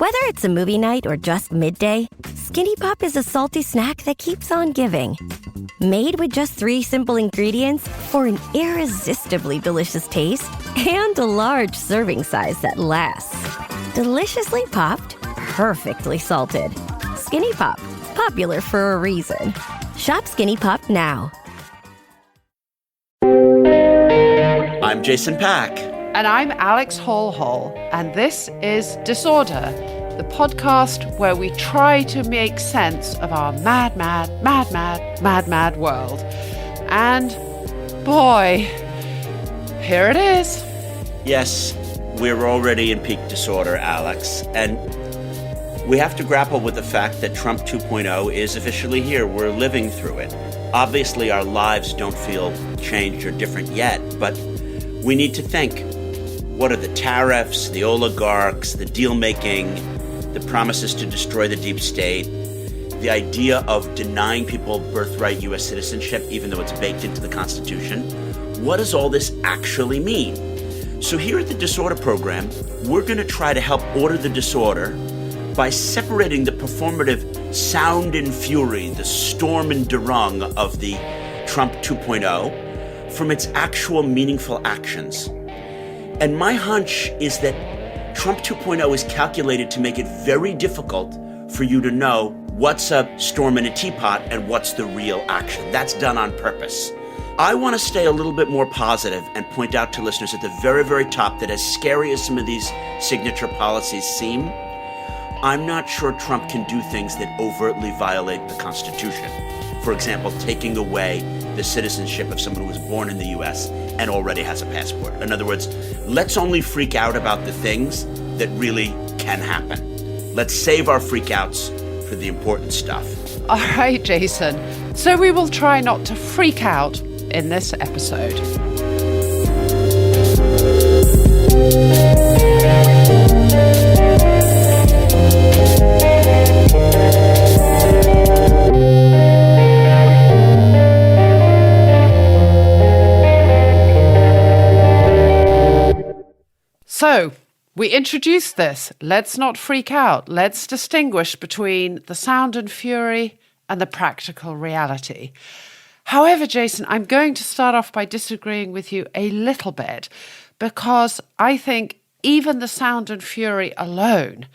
Whether it's a movie night or just midday, Skinny Pop is a salty snack that keeps on giving. Made with just 3 simple ingredients for an irresistibly delicious taste and a large serving size that lasts. Deliciously popped, perfectly salted. Skinny Pop, popular for a reason. Shop Skinny Pop now. I'm Jason Pack. And I'm Alex Hall, and this is Disorder, the podcast where we try to make sense of our mad world. And boy, here it is. Yes, we're already in peak disorder, Alex, and we have to grapple with the fact that Trump 2.0 is officially here. We're living through it. Obviously, our lives don't feel changed or different yet, but we need to think. What are the tariffs, the oligarchs, the deal-making, the promises to destroy the deep state, the idea of denying people birthright U.S. citizenship, even though it's baked into the Constitution? What does all this actually mean? So here at the Disorder Program, we're going to try to help order the disorder by separating the performative sound and fury, the storm and durung of the Trump 2.0 from its actual meaningful actions. And my hunch is that Trump 2.0 is calculated to make it very difficult for you to know what's a storm in a teapot and what's the real action. That's done on purpose. I want to stay a little bit more positive and point out to listeners at the very, very top that as scary as some of these signature policies seem, I'm not sure Trump can do things that overtly violate the Constitution. For example, taking away the citizenship of someone who was born in the U.S. and already has a passport. In other words, let's only freak out about the things that really can happen. Let's save our freakouts for the important stuff. All right, Jason. So we will try not to freak out in this episode. So, we introduced this. Let's not freak out. Let's distinguish between the sound and fury and the practical reality. However, Jason, I'm going to start off by disagreeing with you a little bit because I think even the sound and fury alone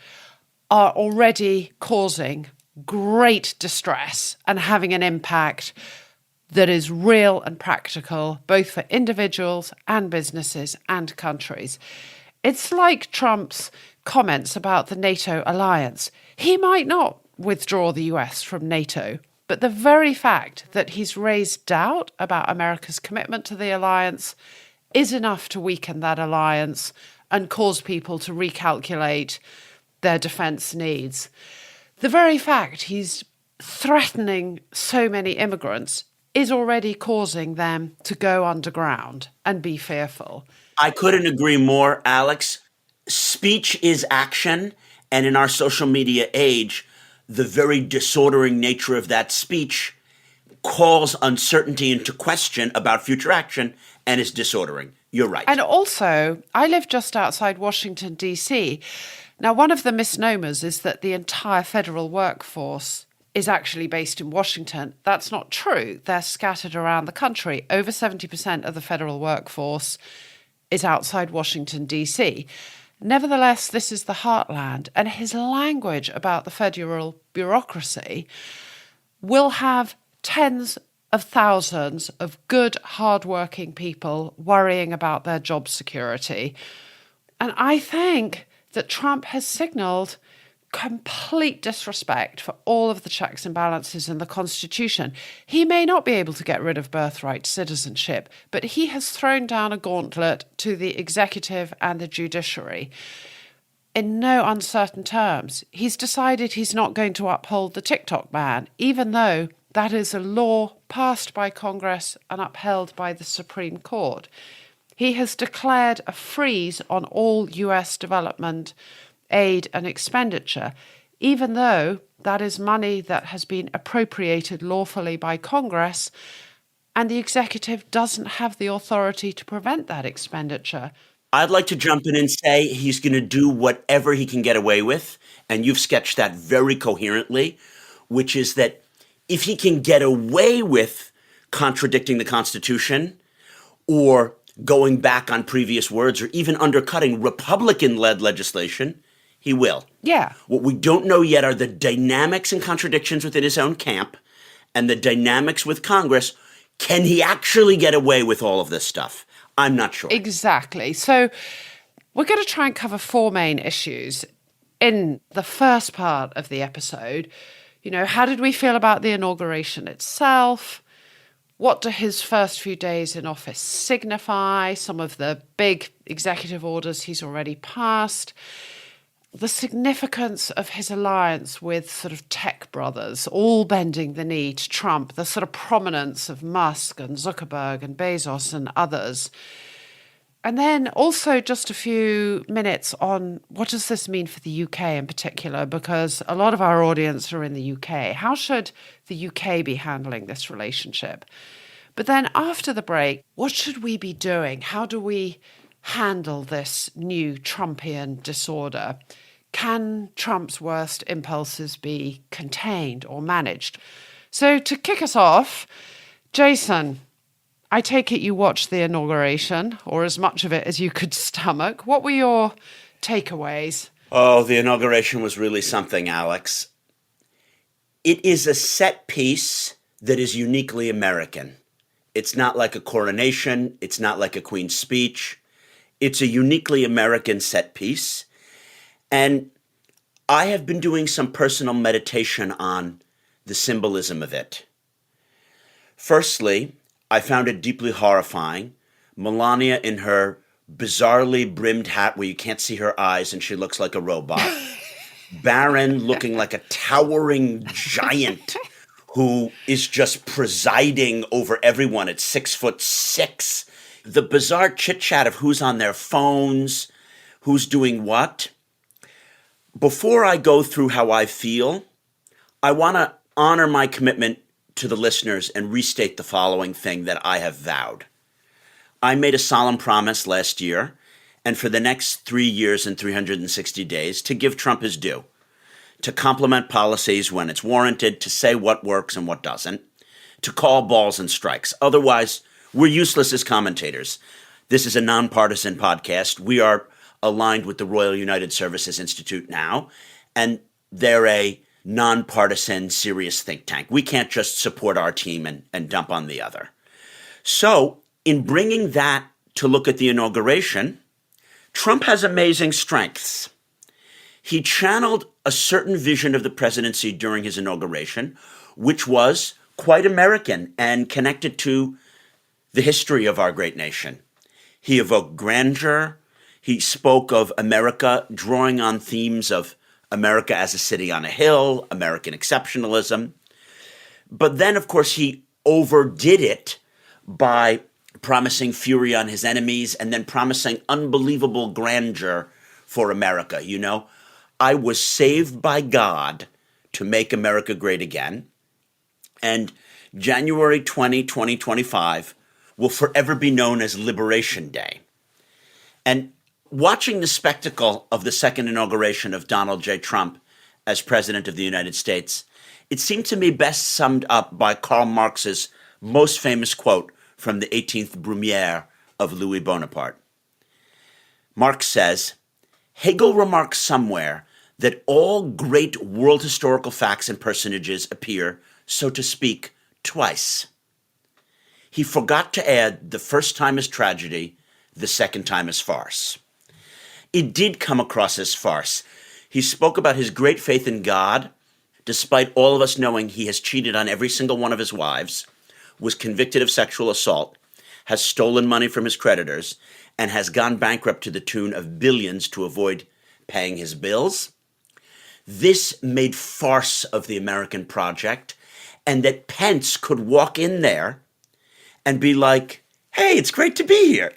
are already causing great distress and having an impact that is real and practical, both for individuals and businesses and countries. It's like Trump's comments about the NATO alliance. He might not withdraw the US from NATO, but the very fact that he's raised doubt about America's commitment to the alliance is enough to weaken that alliance and cause people to recalculate their defense needs. The very fact he's threatening so many immigrants is already causing them to go underground and be fearful. I couldn't agree more, Alex. Speech is action, and in our social media age, the very disordering nature of that speech calls uncertainty into question about future action and is disordering. You're right. And also, I live just outside Washington, D.C. Now, one of the misnomers is that the entire federal workforce is actually based in Washington. That's not true. They're scattered around the country. Over 70% of the federal workforce is outside Washington, D.C. Nevertheless, this is the heartland, and his language about the federal bureaucracy will have tens of thousands of good, hardworking people worrying about their job security. And I think that Trump has signaled complete disrespect for all of the checks and balances in the Constitution. He may not be able to get rid of birthright citizenship, but he has thrown down a gauntlet to the executive and the judiciary. In no uncertain terms, he's decided he's not going to uphold the TikTok ban, even though that is a law passed by Congress and upheld by the Supreme Court. He has declared a freeze on all US development aid and expenditure, even though that is money that has been appropriated lawfully by Congress, and the executive doesn't have the authority to prevent that expenditure. I'd like to jump in and say he's going to do whatever he can get away with. And you've sketched that very coherently, which is that if he can get away with contradicting the Constitution or going back on previous words or even undercutting Republican-led legislation, he will. Yeah. What we don't know yet are the dynamics and contradictions within his own camp and the dynamics with Congress. Can he actually get away with all of this stuff? I'm not sure. Exactly. So we're going to try and cover four main issues in the first part of the episode. You know, how did we feel about the inauguration itself? What do his first few days in office signify? Some of the big executive orders he's already passed. The significance of his alliance with sort of tech brothers, all bending the knee to Trump, the sort of prominence of Musk and Zuckerberg and Bezos and others. And then also just a few minutes on what does this mean for the UK in particular, because a lot of our audience are in the UK. How should the UK be handling this relationship? But then after the break, what should we be doing? How do we handle this new Trumpian disorder? Can Trump's worst impulses be contained or managed? So to kick us off, Jason, I take it you watched the inauguration, or as much of it as you could stomach. What were your takeaways? Oh, the inauguration was really something, Alex. It is a set piece that is uniquely American. It's not like a coronation. It's not like a Queen's speech. It's a uniquely American set piece. And I have been doing some personal meditation on the symbolism of it. Firstly, I found it deeply horrifying. Melania in her bizarrely brimmed hat where you can't see her eyes and she looks like a robot. Barron looking like a towering giant who is just presiding over everyone at 6'6". The bizarre chit-chat of who's on their phones, who's doing what. Before I go through how I feel, I want to honor my commitment to the listeners and restate the following thing that I have vowed. I made a solemn promise last year, and for the next 3 years and 360 days, to give Trump his due, to complement policies when it's warranted, to say what works and what doesn't, to call balls and strikes. Otherwise, we're useless as commentators. This is a nonpartisan podcast. We are aligned with the Royal United Services Institute now, and they're a nonpartisan, serious think tank. We can't just support our team and dump on the other. So, in bringing that to look at the inauguration, Trump has amazing strengths. He channeled a certain vision of the presidency during his inauguration, which was quite American and connected to the history of our great nation. He evoked grandeur. He spoke of America, drawing on themes of America as a city on a hill, American exceptionalism. But then, of course, he overdid it by promising fury on his enemies and then promising unbelievable grandeur for America. You know, I was saved by God to make America great again. And January 20, 2025 will forever be known as Liberation Day. And watching the spectacle of the second inauguration of Donald J. Trump as President of the United States, it seemed to me best summed up by Karl Marx's most famous quote from the 18th Brumaire of Louis Bonaparte. Marx says, Hegel remarks somewhere that all great world historical facts and personages appear, so to speak, twice. He forgot to add the first time as tragedy, the second time as farce. It did come across as farce. He spoke about his great faith in God, despite all of us knowing he has cheated on every single one of his wives, was convicted of sexual assault, has stolen money from his creditors, and has gone bankrupt to the tune of billions to avoid paying his bills. This made farce of the American project, and that Pence could walk in there and be like, hey, it's great to be here.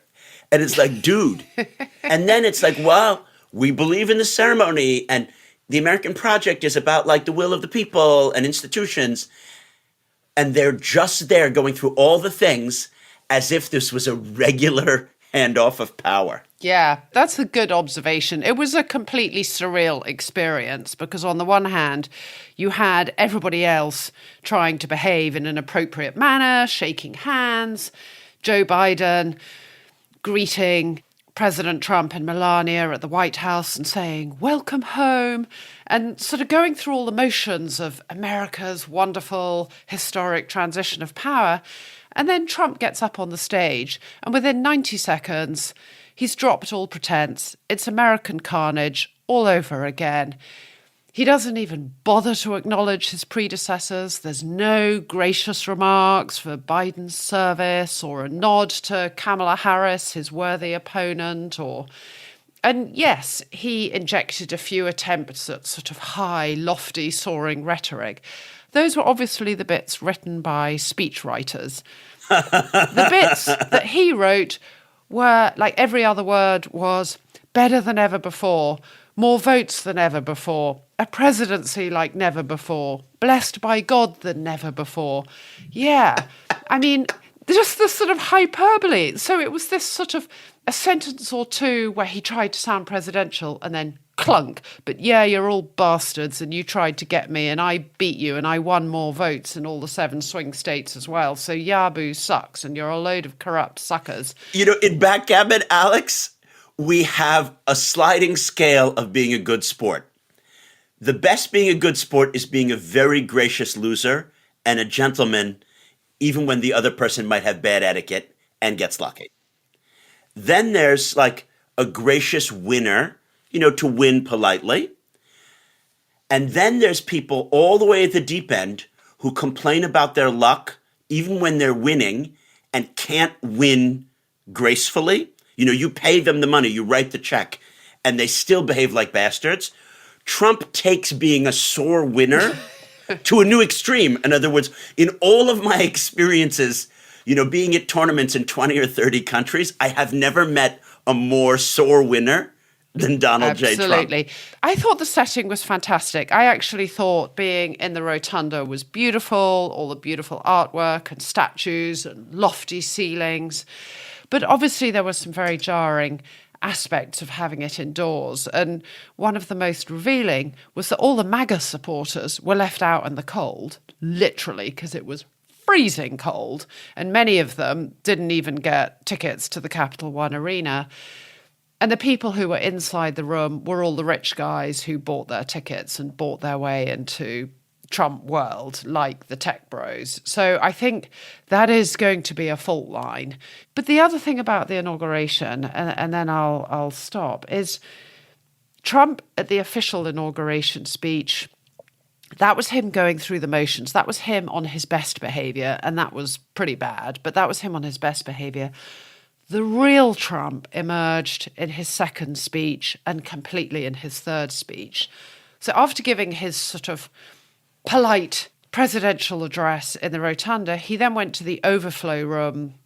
And it's like, dude. And then it's like, well, we believe in the ceremony, and the American project is about like the will of the people and institutions. And they're just there going through all the things as if this was a regular handoff of power. Yeah, that's a good observation. It was a completely surreal experience because on the one hand, you had everybody else trying to behave in an appropriate manner, shaking hands, Joe Biden greeting President Trump and Melania at the White House and saying, "Welcome home," and sort of going through all the motions of America's wonderful historic transition of power. And then Trump gets up on the stage, and within 90 seconds, he's dropped all pretense. It's American carnage all over again. He doesn't even bother to acknowledge his predecessors. There's no gracious remarks for Biden's service or a nod to Kamala Harris, his worthy opponent, and yes, he injected a few attempts at sort of high, lofty, soaring rhetoric. Those were obviously the bits written by speechwriters. The bits that he wrote were, like every other word, was better than ever before, more votes than ever before, a presidency like never before, blessed by God than never before. Yeah, I mean, just this sort of hyperbole. So it was this sort of a sentence or two where he tried to sound presidential and then clunk. But yeah, you're all bastards and you tried to get me and I beat you and I won more votes in all the 7 swing states as well. So Yabu sucks and you're a load of corrupt suckers. You know, in backgammon, Alex, we have a sliding scale of being a good sport. The best being a good sport is being a very gracious loser and a gentleman, even when the other person might have bad etiquette and gets lucky. Then there's like a gracious winner, you know, to win politely. And then there's people all the way at the deep end who complain about their luck, even when they're winning, and can't win gracefully. You know, you pay them the money, you write the check, and they still behave like bastards. Trump takes being a sore winner to a new extreme. In other words, in all of my experiences, you know, being at tournaments in 20 or 30 countries, I have never met a more sore winner than Donald J. Trump. Absolutely. I thought the setting was fantastic. I actually thought being in the Rotunda was beautiful, all the beautiful artwork and statues and lofty ceilings. But obviously there were some very jarring aspects of having it indoors. And one of the most revealing was that all the MAGA supporters were left out in the cold, literally, because it was freezing cold. And many of them didn't even get tickets to the Capital One Arena. And the people who were inside the room were all the rich guys who bought their tickets and bought their way into Trump world, like the tech bros. So I think that is going to be a fault line. But the other thing about the inauguration, and then I'll stop, is Trump at the official inauguration speech, that was him going through the motions. That was him on his best behavior, and that was pretty bad, but that was him on his best behavior. The real Trump emerged in his second speech and completely in his third speech. So after giving his sort of polite presidential address in the Rotunda, he then went to the overflow room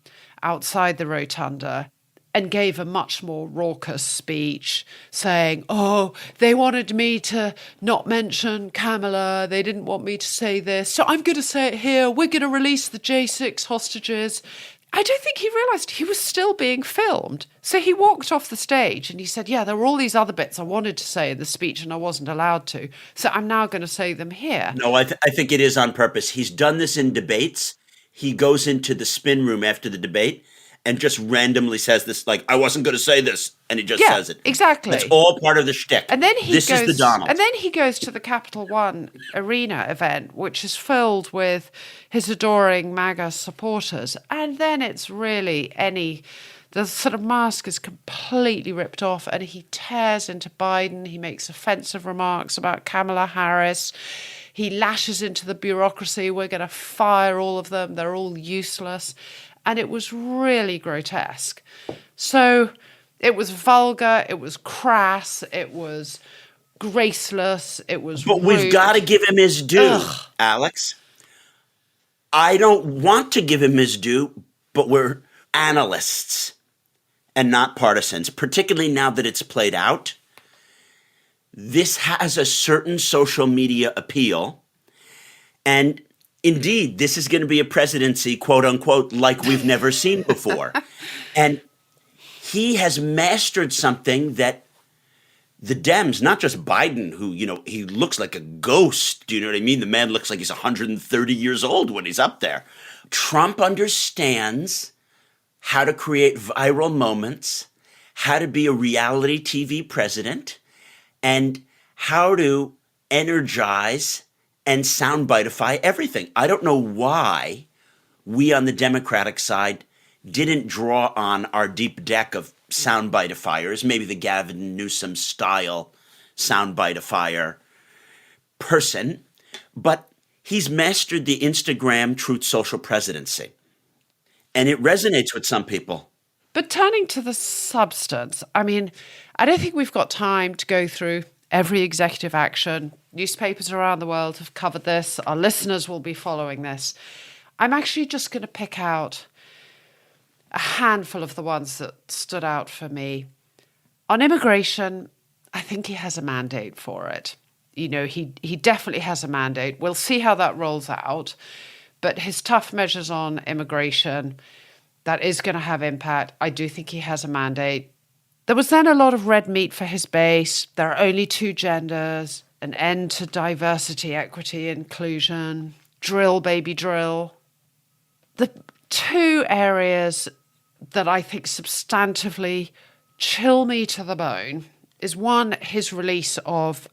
outside the Rotunda and gave a much more raucous speech saying, oh, they wanted me to not mention Kamala. They didn't want me to say this. So I'm going to say it here. We're going to release the J6 hostages. I don't think he realised he was still being filmed. So he walked off the stage and he said, yeah, there were all these other bits I wanted to say in the speech and I wasn't allowed to. So I'm now going to say them here. No, I think it is on purpose. He's done this in debates. He goes into the spin room after the debate and just randomly says this, like, I wasn't going to say this. And he just says it. Exactly. It's all part of the shtick. And then this is the Donald. And then he goes to the Capital One Arena event, which is filled with his adoring MAGA supporters. And then it's really the sort of mask is completely ripped off and he tears into Biden. He makes offensive remarks about Kamala Harris. He lashes into the bureaucracy. We're going to fire all of them. They're all useless. And it was really grotesque. So it was vulgar, it was crass, it was graceless, it was But rude. We've got to give him his due, Alex. I don't want to give him his due, but we're analysts and not partisans, particularly now that it's played out. This has a certain social media appeal. And indeed, this is going to be a presidency, quote unquote, like we've never seen before. And he has mastered something that the Dems, not just Biden, who, he looks like a ghost. Do you know what I mean? The man looks like he's 130 years old when he's up there. Trump understands how to create viral moments, how to be a reality TV president, and how to energize and soundbiteify everything. I don't know why we on the Democratic side didn't draw on our deep deck of soundbiteifiers, maybe the Gavin Newsom style soundbiteifier person, but he's mastered the Instagram Truth Social presidency. And it resonates with some people. But turning to the substance, I don't think we've got time to go through every executive action. Newspapers around the world have covered this. Our listeners will be following this. I'm actually just going to pick out a handful of the ones that stood out for me. On immigration, I think he has a mandate for it. He definitely has a mandate. We'll see how that rolls out. But his tough measures on immigration, that is going to have impact. I do think he has a mandate. There was then a lot of red meat for his base. There are only two genders, an end to diversity, equity, inclusion, drill, baby, drill. The two areas that I think substantively chill me to the bone is one, his release of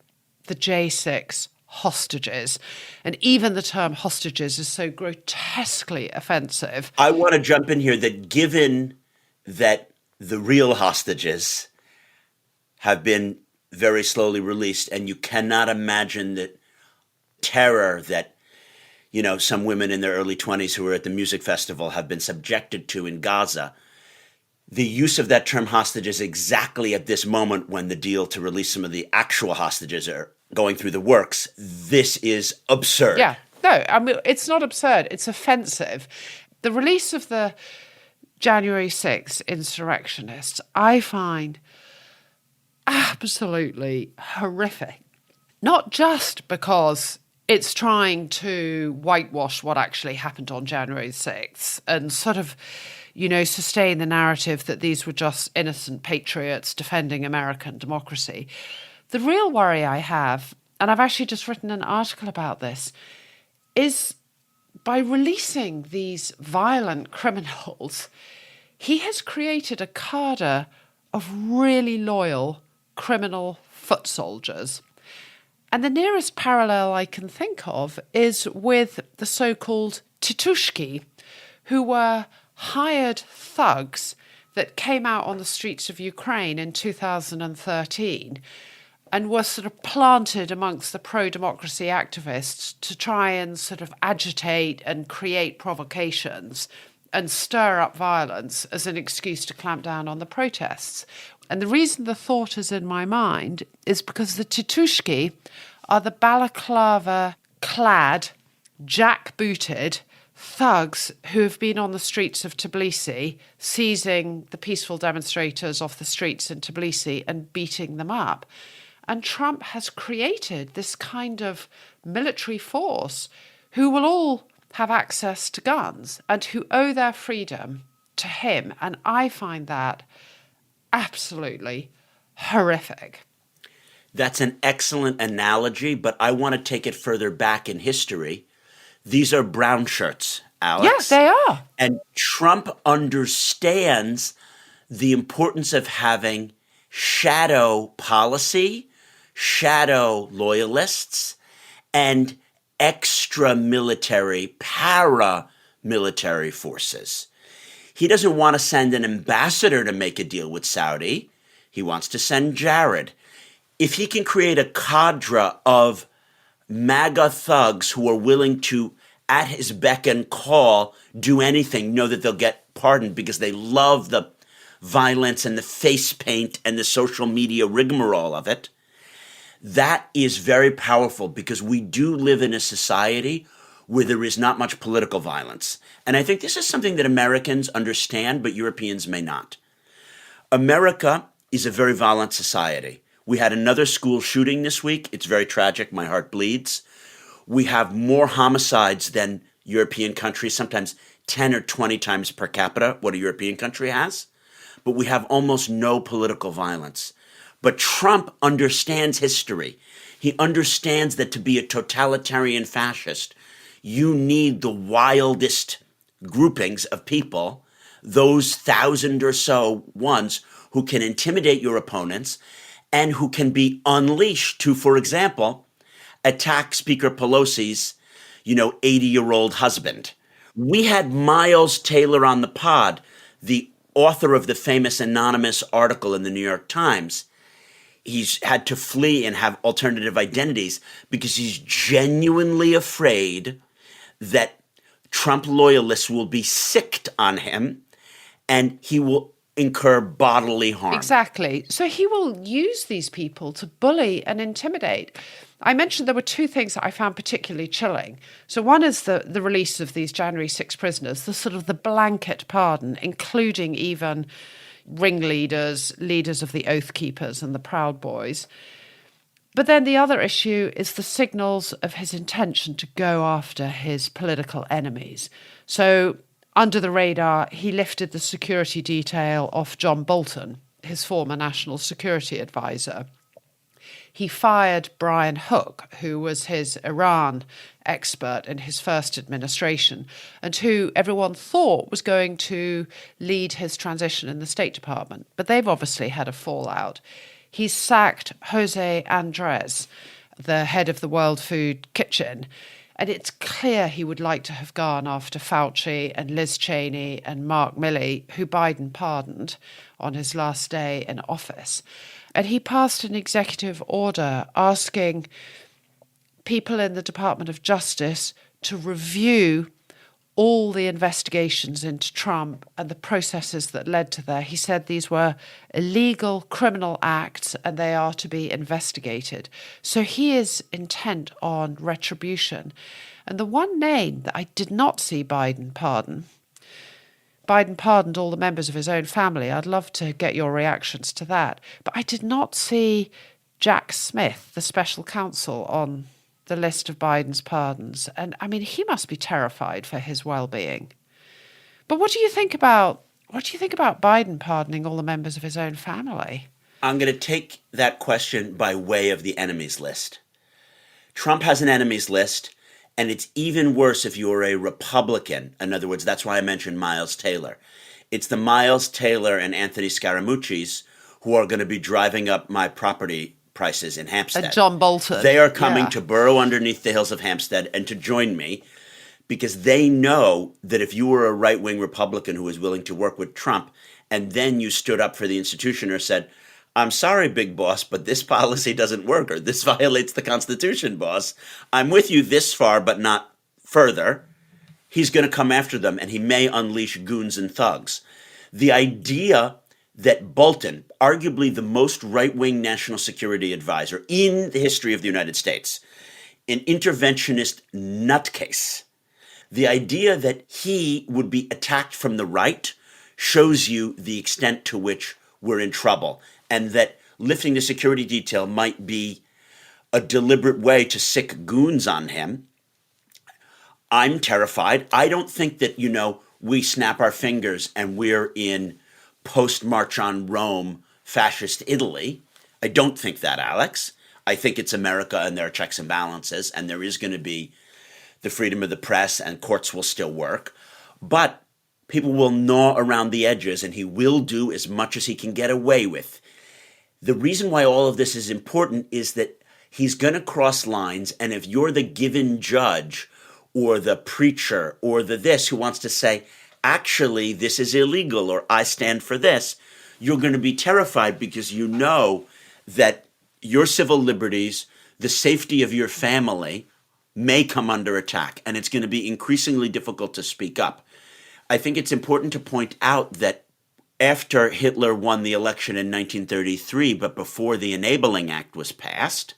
the J6 hostages. And even the term hostages is so grotesquely offensive. I want to jump in here that given that the real hostages have been very slowly released, and you cannot imagine the terror that some women in their early 20s who were at the music festival have been subjected to in Gaza. The use of that term hostages exactly at this moment when the deal to release some of the actual hostages are going through the works, this is absurd. Yeah, no, it's not absurd. It's offensive. The release of the January 6th insurrectionists, I find absolutely horrific. Not just because it's trying to whitewash what actually happened on January 6th and sort of, sustain the narrative that these were just innocent patriots defending American democracy. The real worry I have, and I've actually just written an article about this, is by releasing these violent criminals, he has created a cadre of really loyal criminal foot soldiers. And the nearest parallel I can think of is with the so-called Titushki, who were hired thugs that came out on the streets of Ukraine in 2013 and were sort of planted amongst the pro-democracy activists to try and sort of agitate and create provocations and stir up violence as an excuse to clamp down on the protests. And the reason the thought is in my mind is because the Titushki are the balaclava-clad, jack-booted thugs who have been on the streets of Tbilisi, seizing the peaceful demonstrators off the streets in Tbilisi and beating them up. And Trump has created this kind of military force who will all have access to guns and who owe their freedom to him. And I find that absolutely horrific. That's an excellent analogy, but I want to take it further back in history. These are brown shirts, Alex. Yes, they are. And Trump understands the importance of having shadow policy, shadow loyalists, and extra military, paramilitary forces. He doesn't want to send an ambassador to make a deal with Saudi. He wants to send Jared. If he can create a cadre of MAGA thugs who are willing to, at his beck and call, do anything, know that they'll get pardoned because they love the violence and the face paint and the social media rigmarole of it, that is very powerful because we do live in a society where there is not much political violence. And I think this is something that Americans understand, but Europeans may not. America is a very violent society. We had another school shooting this week. It's very tragic. My heart bleeds. We have more homicides than European countries, sometimes 10 or 20 times per capita what a European country has. but we have almost no political violence. But Trump understands history. He understands that to be a totalitarian fascist, you need the wildest groupings of people, those 1,000 or so ones who can intimidate your opponents and who can be unleashed to, for example, attack Speaker Pelosi's, 80-year-old husband. We had Miles Taylor on the pod, the author of the famous anonymous article in the New York Times. He's had to flee and have alternative identities because he's genuinely afraid that Trump loyalists will be sicked on him and he will incur bodily harm. Exactly. So he will use these people to bully and intimidate. I mentioned there were two things that I found particularly chilling. So one is the release of these January 6 prisoners, the sort of the blanket pardon, including even ringleaders, leaders of the Oath Keepers and the Proud Boys. But then the other issue is the signals of his intention to go after his political enemies. So under the radar, he lifted the security detail off John Bolton, his former national security advisor. He fired Brian Hook, who was his Iran expert in his first administration and who everyone thought was going to lead his transition in the State Department. But they've obviously had a fallout. He's sacked Jose Andres, the head of the World Food Kitchen, and it's clear he would like to have gone after Fauci and Liz Cheney and Mark Milley, who Biden pardoned on his last day in office. And he passed an executive order asking people in the Department of Justice to review all the investigations into Trump and the processes that led to there. He said these were illegal criminal acts and they are to be investigated. So he is intent on retribution. And the one name that I did not see Biden pardoned all the members of his own family. I'd love to get your reactions to that. But I did not see Jack Smith, the special counsel, on the list of Biden's pardons. And I mean, he must be terrified for his well-being. But what do you think about Biden pardoning all the members of his own family? I'm going to take that question by way of the enemies list. Trump has an enemies list, and it's even worse if you're a Republican. In other words, that's why I mentioned Miles Taylor. It's the Miles Taylor and Anthony Scaramucci's who are going to be driving up my property prices in Hampstead. And John Bolton. They are coming to burrow underneath the hills of Hampstead and to join me because they know that if you were a right-wing Republican who was willing to work with Trump and then you stood up for the institution or said, I'm sorry, big boss, but this policy doesn't work or this violates the Constitution, boss. I'm with you this far, but not further. He's going to come after them and he may unleash goons and thugs. The idea that Bolton, arguably the most right-wing national security advisor in the history of the United States, an interventionist nutcase, the idea that he would be attacked from the right shows you the extent to which we're in trouble, and that lifting the security detail might be a deliberate way to sick goons on him. I'm terrified. I don't think that, we snap our fingers and we're in post-March on Rome, fascist Italy. I don't think that, Alex. I think it's America and there are checks and balances, and there is going to be the freedom of the press and courts will still work. But people will gnaw around the edges and he will do as much as he can get away with. The reason why all of this is important is that he's going to cross lines, and if you're the given judge or the preacher or the this who wants to say, actually, this is illegal, or I stand for this, you're going to be terrified because you know that your civil liberties, the safety of your family, may come under attack, and it's going to be increasingly difficult to speak up. I think it's important to point out that after Hitler won the election in 1933, but before the Enabling Act was passed,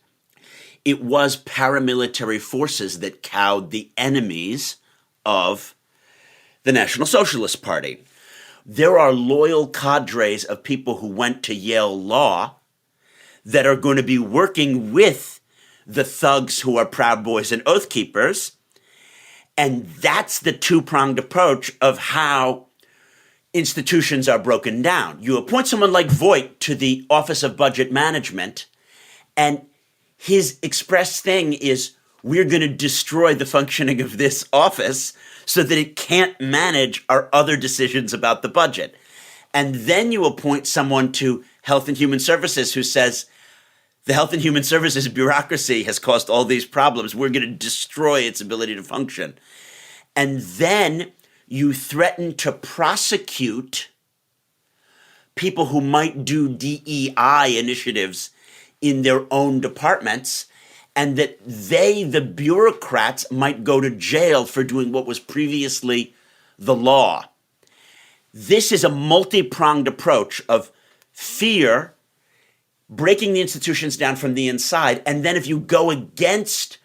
it was paramilitary forces that cowed the enemies of the National Socialist Party. There are loyal cadres of people who went to Yale Law that are going to be working with the thugs who are Proud Boys and Oath Keepers. And that's the two-pronged approach of how institutions are broken down. You appoint someone like Voigt to the Office of Budget Management, and his express thing is, we're going to destroy the functioning of this office so that it can't manage our other decisions about the budget. And then you appoint someone to Health and Human Services who says, the Health and Human Services bureaucracy has caused all these problems. We're going to destroy its ability to function. And then you threaten to prosecute people who might do DEI initiatives in their own departments, and that they, the bureaucrats, might go to jail for doing what was previously the law. This is a multi-pronged approach of fear, breaking the institutions down from the inside, and then if you go against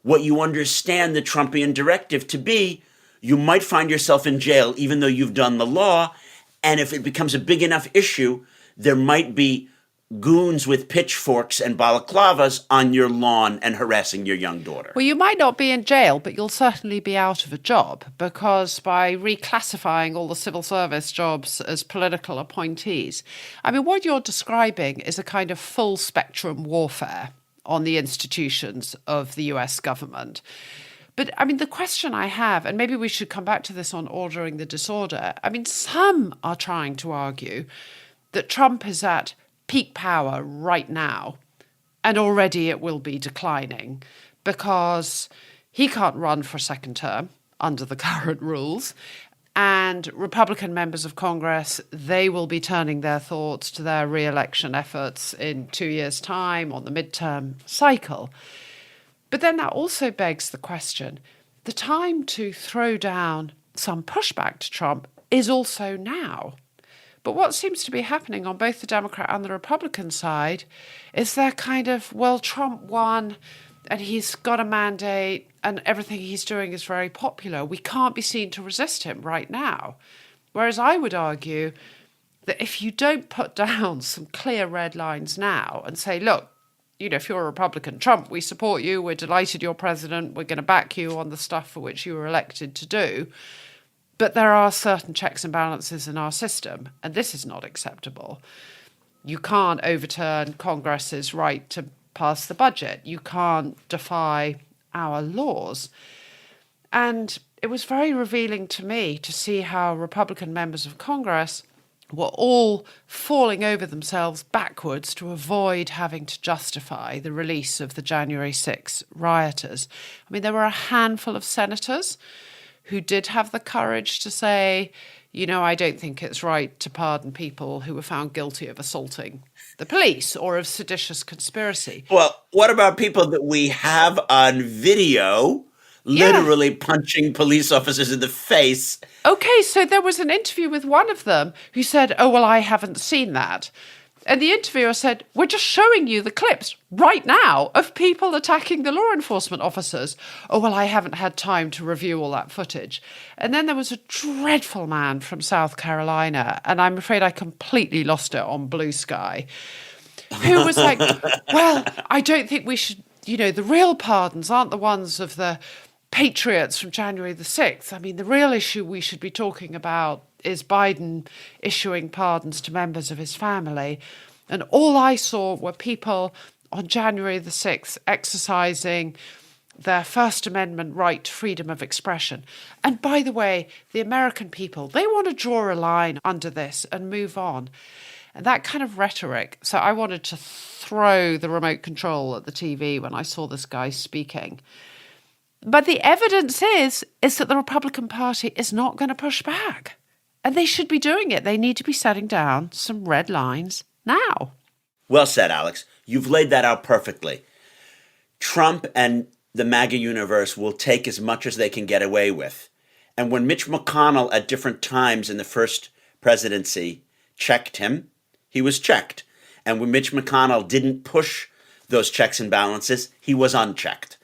what you understand the Trumpian directive to be, you might find yourself in jail even though you've done the law, and if it becomes a big enough issue, there might be goons with pitchforks and balaclavas on your lawn and harassing your young daughter. Well, you might not be in jail, but you'll certainly be out of a job, because by reclassifying all the civil service jobs as political appointees, I mean, what you're describing is a kind of full spectrum warfare on the institutions of the US government. But I mean, the question I have, and maybe we should come back to this on ordering the disorder, I mean, some are trying to argue that Trump is at peak power right now, and already it will be declining because he can't run for a second term under the current rules. And Republican members of Congress, they will be turning their thoughts to their re-election efforts in 2 years' time on the midterm cycle. But then that also begs the question, the time to throw down some pushback to Trump is also now. But what seems to be happening on both the Democrat and the Republican side is they're kind of, well, Trump won and he's got a mandate and everything he's doing is very popular. We can't be seen to resist him right now. Whereas I would argue that if you don't put down some clear red lines now and say, look, you know, if you're a Republican, Trump, we support you, we're delighted you're president, we're going to back you on the stuff for which you were elected to do. But there are certain checks and balances in our system, and this is not acceptable. You can't overturn Congress's right to pass the budget. You can't defy our laws. And it was very revealing to me to see how Republican members of Congress were all falling over themselves backwards to avoid having to justify the release of the January 6 rioters. I mean, there were a handful of senators who did have the courage to say, you know, I don't think it's right to pardon people who were found guilty of assaulting the police or of seditious conspiracy. Well, what about people that we have on video literally punching police officers in the face? Okay, so there was an interview with one of them who said, oh, well, I haven't seen that. And the interviewer said, we're just showing you the clips right now of people attacking the law enforcement officers. Oh, well, I haven't had time to review all that footage. And then there was a dreadful man from South Carolina, and I'm afraid I completely lost it on Blue Sky, who was like, well, I don't think we should, you know, the real pardons aren't the ones of the patriots from January the 6th. I mean, the real issue we should be talking about is Biden issuing pardons to members of his family. And all I saw were people on January the 6th exercising their First Amendment right to freedom of expression. And by the way, the American people, they want to draw a line under this and move on. And that kind of rhetoric. So I wanted to throw the remote control at the TV when I saw this guy speaking. But the evidence is that the Republican Party is not going to push back. And they should be doing it. They need to be setting down some red lines now. Well said, Alex. You've laid that out perfectly. Trump and the MAGA universe will take as much as they can get away with. And when Mitch McConnell at different times in the first presidency checked him, he was checked. And when Mitch McConnell didn't push those checks and balances, he was unchecked.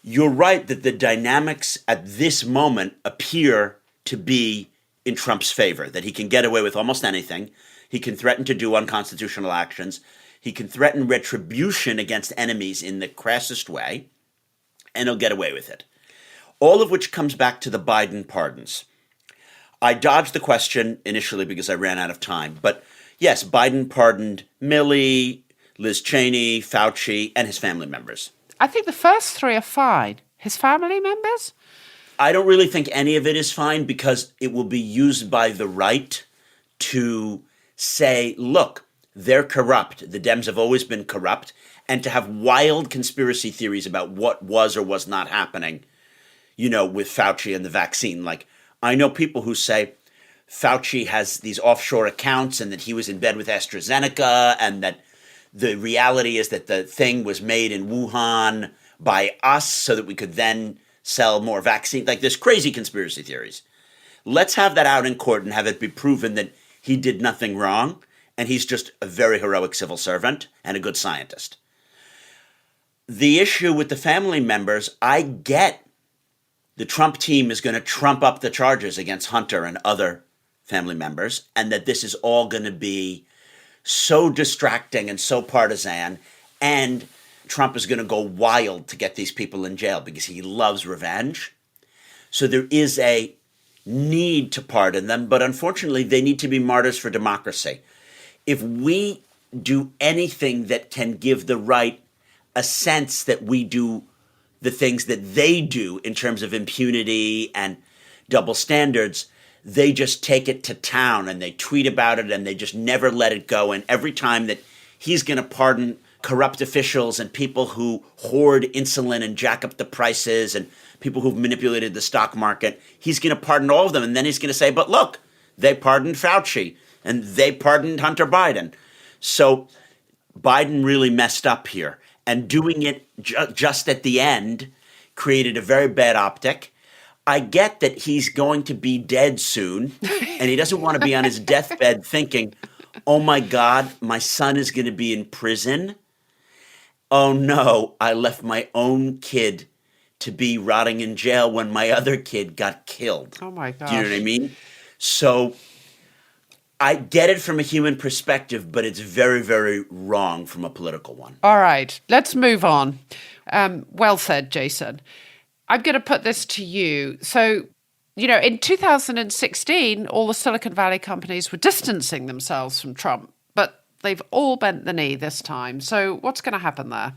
You're right that the dynamics at this moment appear to be in Trump's favor, that he can get away with almost anything. He can threaten to do unconstitutional actions. He can threaten retribution against enemies in the crassest way, and he'll get away with it. All of which comes back to the Biden pardons. I dodged the question initially because I ran out of time. But yes, Biden pardoned Milley, Liz Cheney, Fauci, and his family members. I think the first three are fine. His family members? I don't really think any of it is fine because it will be used by the right to say, look, they're corrupt. The Dems have always been corrupt. And to have wild conspiracy theories about what was or was not happening, with Fauci and the vaccine. Like, I know people who say Fauci has these offshore accounts and that he was in bed with AstraZeneca and that the reality is that the thing was made in Wuhan by us so that we could then sell more vaccine. Like, there's crazy conspiracy theories. Let's have that out in court and have it be proven that he did nothing wrong and he's just a very heroic civil servant and a good scientist. The issue with the family members, I get the Trump team is going to trump up the charges against Hunter and other family members, and that this is all going to be so distracting and so partisan, and Trump is going to go wild to get these people in jail because he loves revenge. So there is a need to pardon them, but unfortunately they need to be martyrs for democracy. If we do anything that can give the right a sense that we do the things that they do in terms of impunity and double standards, they just take it to town and they tweet about it and they just never let it go. And every time that he's going to pardon corrupt officials and people who hoard insulin and jack up the prices and people who've manipulated the stock market, he's going to pardon all of them. And then he's going to say, but look, they pardoned Fauci and they pardoned Hunter Biden. So Biden really messed up here. And doing it just at the end created a very bad optic. I get that he's going to be dead soon, and he doesn't want to be on his deathbed thinking, oh my God, my son is going to be in prison. Oh no, I left my own kid to be rotting in jail when my other kid got killed. Oh my gosh. Do you know what I mean? So I get it from a human perspective, but it's very, very wrong from a political one. All right, let's move on. Well said, Jason. I'm going to put this to you. So, in 2016, all the Silicon Valley companies were distancing themselves from Trump, but they've all bent the knee this time. So what's going to happen there?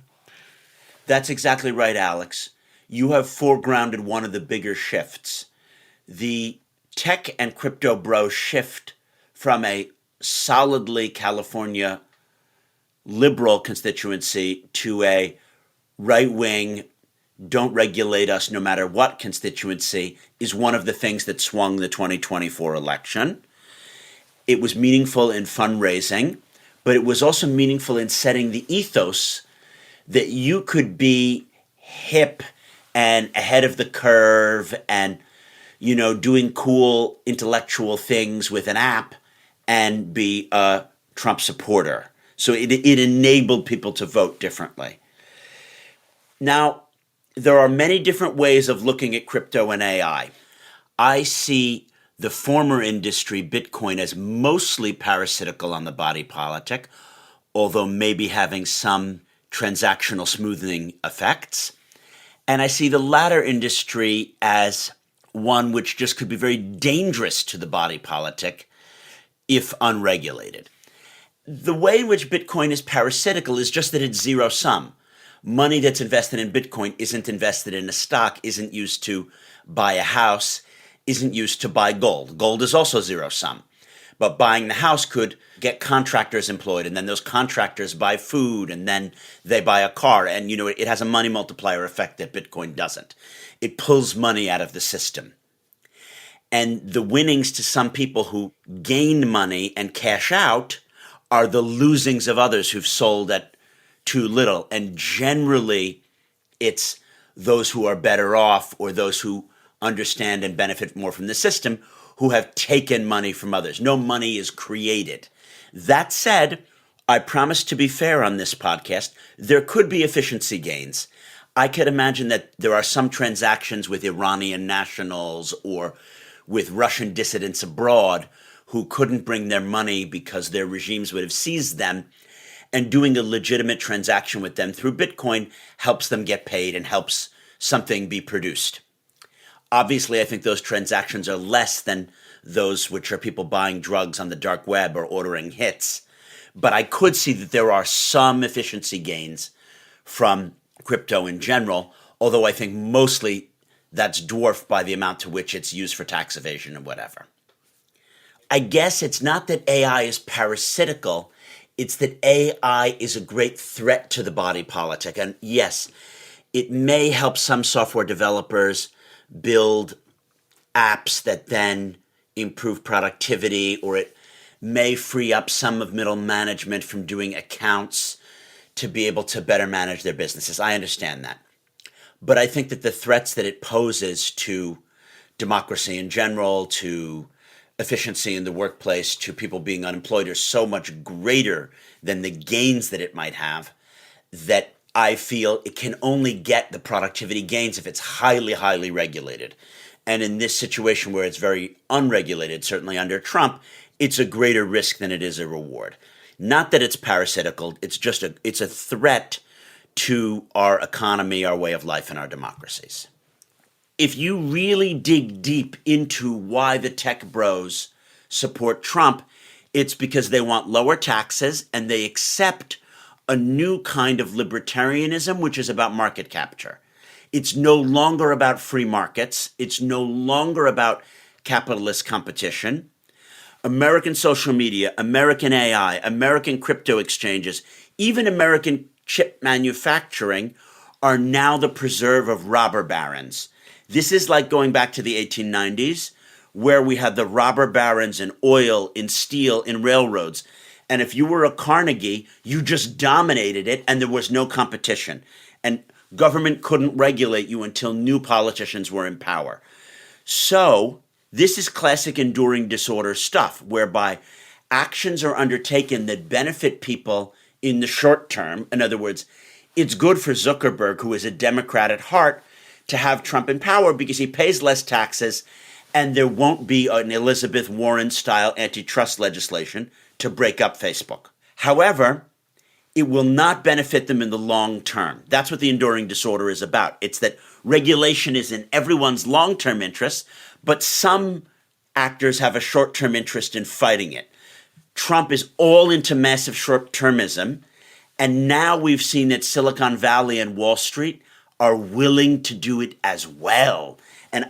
That's exactly right, Alex. You have foregrounded one of the bigger shifts. The tech and crypto bro shift from a solidly California liberal constituency to a right-wing, don't regulate us no matter what constituency is one of the things that swung the 2024 election. It was meaningful in fundraising, but it was also meaningful in setting the ethos that you could be hip and ahead of the curve and, doing cool intellectual things with an app and be a Trump supporter. So it enabled people to vote differently. Now, there are many different ways of looking at crypto and AI. I see the former industry, Bitcoin, as mostly parasitical on the body politic, although maybe having some transactional smoothing effects. And I see the latter industry as one which just could be very dangerous to the body politic if unregulated. The way in which Bitcoin is parasitical is just that it's zero sum. Money that's invested in Bitcoin isn't invested in a stock, isn't used to buy a house, isn't used to buy gold. Gold is also zero sum. But buying the house could get contractors employed, and then those contractors buy food, and then they buy a car. And, it has a money multiplier effect that Bitcoin doesn't. It pulls money out of the system. And the winnings to some people who gain money and cash out are the losings of others who've sold at too little. And generally, it's those who are better off or those who understand and benefit more from the system who have taken money from others. No money is created. That said, I promise to be fair on this podcast. There could be efficiency gains. I could imagine that there are some transactions with Iranian nationals or with Russian dissidents abroad who couldn't bring their money because their regimes would have seized them, and doing a legitimate transaction with them through Bitcoin helps them get paid and helps something be produced. Obviously, I think those transactions are less than those which are people buying drugs on the dark web or ordering hits. But I could see that there are some efficiency gains from crypto in general, although I think mostly that's dwarfed by the amount to which it's used for tax evasion and whatever. I guess it's not that AI is parasitical, it's that AI is a great threat to the body politic. And yes, it may help some software developers build apps that then improve productivity, or it may free up some of middle management from doing accounts to be able to better manage their businesses. I understand that. But I think that the threats that it poses to democracy in general, to efficiency in the workplace, to people being unemployed are so much greater than the gains that it might have, that I feel it can only get the productivity gains if it's highly, highly regulated. And in this situation where it's very unregulated, certainly under Trump, it's a greater risk than it is a reward. Not that it's parasitical, it's a threat to our economy, our way of life, and our democracies. If you really dig deep into why the tech bros support Trump, it's because they want lower taxes and they accept a new kind of libertarianism, which is about market capture. It's no longer about free markets. It's no longer about capitalist competition. American social media, American AI, American crypto exchanges, even American chip manufacturing are now the preserve of robber barons. This is like going back to the 1890s, where we had the robber barons in oil, in steel, in railroads. And if you were a Carnegie, you just dominated it and there was no competition. And government couldn't regulate you until new politicians were in power. So this is classic enduring disorder stuff, whereby actions are undertaken that benefit people in the short term. In other words, it's good for Zuckerberg, who is a Democrat at heart, to have Trump in power because he pays less taxes and there won't be an Elizabeth Warren-style antitrust legislation to break up Facebook. However, it will not benefit them in the long term. That's what the enduring disorder is about. It's that regulation is in everyone's long-term interest, but some actors have a short-term interest in fighting it. Trump is all into massive short-termism, and now we've seen that Silicon Valley and Wall Street are willing to do it as well. And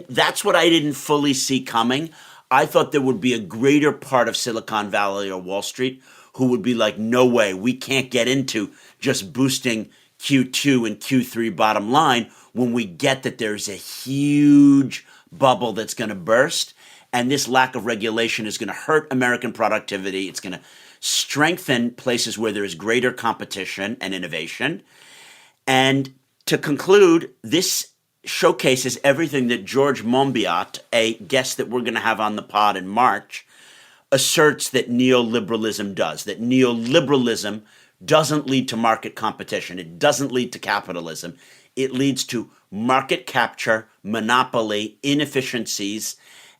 that's what I didn't fully see coming. I thought there would be a greater part of Silicon Valley or Wall Street who would be like, no way, we can't get into just boosting Q2 and Q3 bottom line when we get that there's a huge bubble that's going to burst. And this lack of regulation is going to hurt American productivity. It's going to strengthen places where there is greater competition and innovation. And to conclude, this showcases everything that George Monbiot, a guest that we're going to have on the pod in March, asserts that neoliberalism does. That neoliberalism doesn't lead to market competition. It doesn't lead to capitalism. It leads to market capture, monopoly, inefficiencies,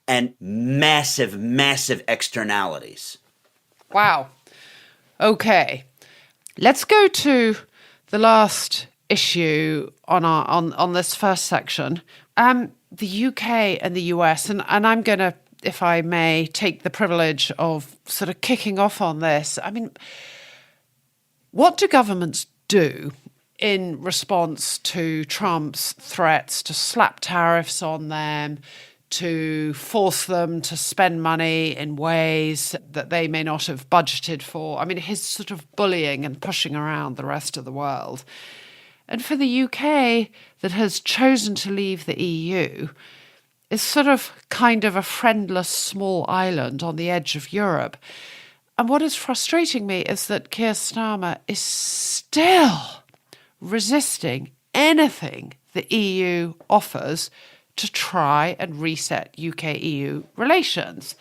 and massive, massive externalities. Wow. Okay. Let's go to the last issue on this first section. The UK and the US, and I'm going to, if I may, take the privilege of sort of kicking off on this. I mean, what do governments do in response to Trump's threats to slap tariffs on them, to force them to spend money in ways that they may not have budgeted for? I mean, his sort of bullying and pushing around the rest of the world. And for the UK that has chosen to leave the EU, is sort of kind of a friendless small island on the edge of Europe. And what is frustrating me is that Keir Starmer is still resisting anything the EU offers to try and reset UK-EU relations.